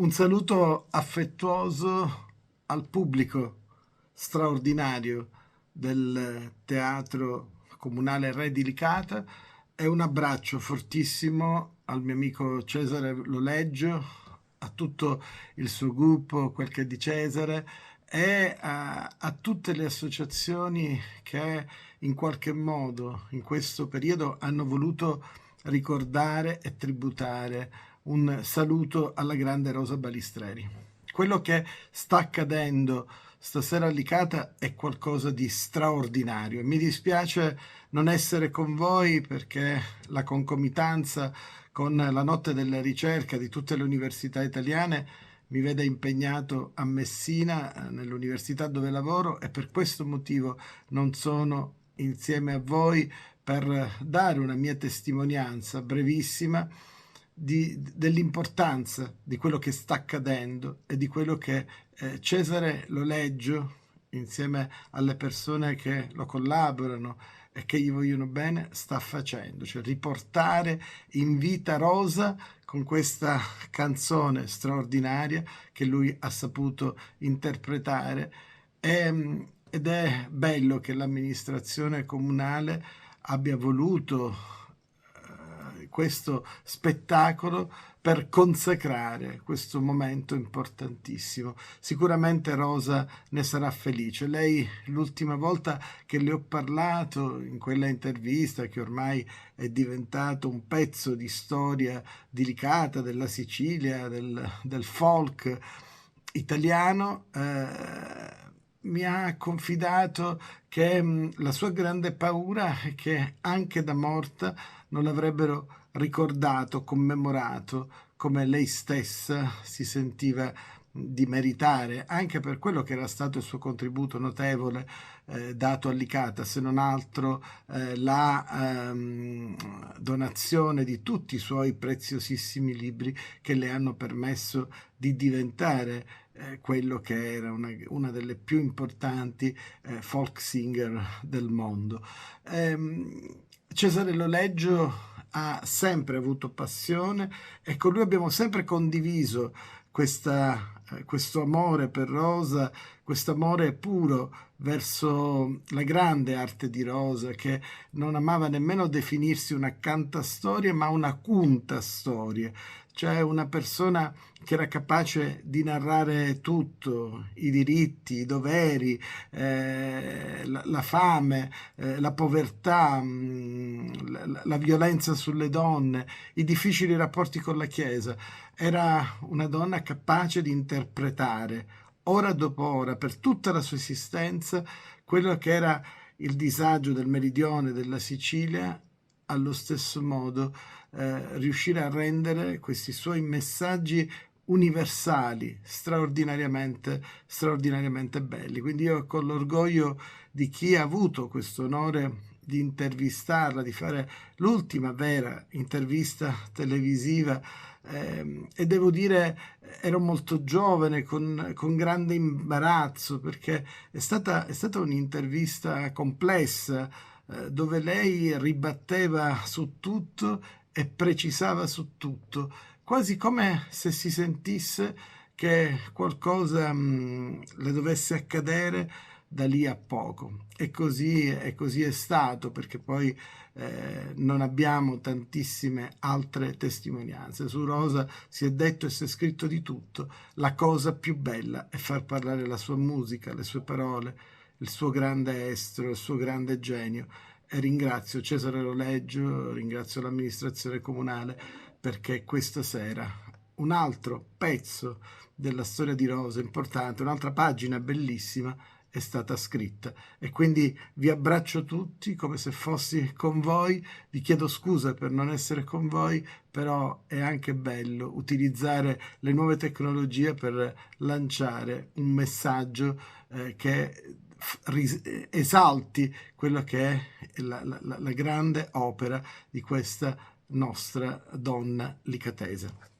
Un saluto affettuoso al pubblico straordinario del Teatro Comunale Re di Licata e un abbraccio fortissimo al mio amico Cesare Loleggio, a tutto il suo gruppo, quel che è di Cesare, e a tutte le associazioni che in qualche modo in questo periodo hanno voluto ricordare e tributare un saluto alla grande Rosa Balistreri. Quello che sta accadendo stasera a Licata è qualcosa di straordinario. Mi dispiace non essere con voi perché la concomitanza con la notte della ricerca di tutte le università italiane mi vede impegnato a Messina, nell'università dove lavoro, e per questo motivo non sono insieme a voi per dare una mia testimonianza brevissima dell'importanza di quello che sta accadendo e di quello che Cesare Loleggio, insieme alle persone che lo collaborano e che gli vogliono bene, sta facendo, cioè riportare in vita Rosa con questa canzone straordinaria che lui ha saputo interpretare. Ed è bello che l'amministrazione comunale abbia voluto questo spettacolo per consacrare questo momento importantissimo. Sicuramente Rosa ne sarà felice. Lei, l'ultima volta che le ho parlato in quella intervista, che ormai è diventato un pezzo di storia delicata della Sicilia, del folk italiano, mi ha confidato che la sua grande paura è che anche da morta non l'avrebbero ricordato, commemorato come lei stessa si sentiva di meritare, anche per quello che era stato il suo contributo notevole dato a Licata, se non altro la donazione di tutti i suoi preziosissimi libri che le hanno permesso di diventare quello che era una delle più importanti folk singer del mondo. Cesare Loleggio ha sempre avuto passione e con lui abbiamo sempre condiviso questo amore per Rosa, questo amore puro verso la grande arte di Rosa, che non amava nemmeno definirsi una cantastorie, ma una cuntastorie, cioè una persona che era capace di narrare tutto, i diritti, i doveri, la fame, la povertà, la violenza sulle donne, i difficili rapporti con la Chiesa. Era una donna capace di interpretare, ora dopo ora, per tutta la sua esistenza, quello che era il disagio del meridione della Sicilia, allo stesso modo riuscire a rendere questi suoi messaggi universali, straordinariamente belli. Quindi io, con l'orgoglio di chi ha avuto questo onore di intervistarla, di fare l'ultima vera intervista televisiva, e devo dire ero molto giovane, con grande imbarazzo, perché è stata un'intervista complessa, dove lei ribatteva su tutto e precisava su tutto, quasi come se si sentisse che qualcosa le dovesse accadere da lì a poco. E così è stato, perché poi non abbiamo tantissime altre testimonianze. Su Rosa si è detto e si è scritto di tutto. La cosa più bella è far parlare la sua musica, le sue parole, il suo grande estro, il suo grande genio. E ringrazio Cesare Roleggio, ringrazio l'amministrazione comunale, perché questa sera un altro pezzo della storia di Rosa importante, un'altra pagina bellissima è stata scritta. E quindi vi abbraccio tutti come se fossi con voi. Vi chiedo scusa per non essere con voi, però è anche bello utilizzare le nuove tecnologie per lanciare un messaggio che esalti quello che è la grande opera di questa nostra donna licatese.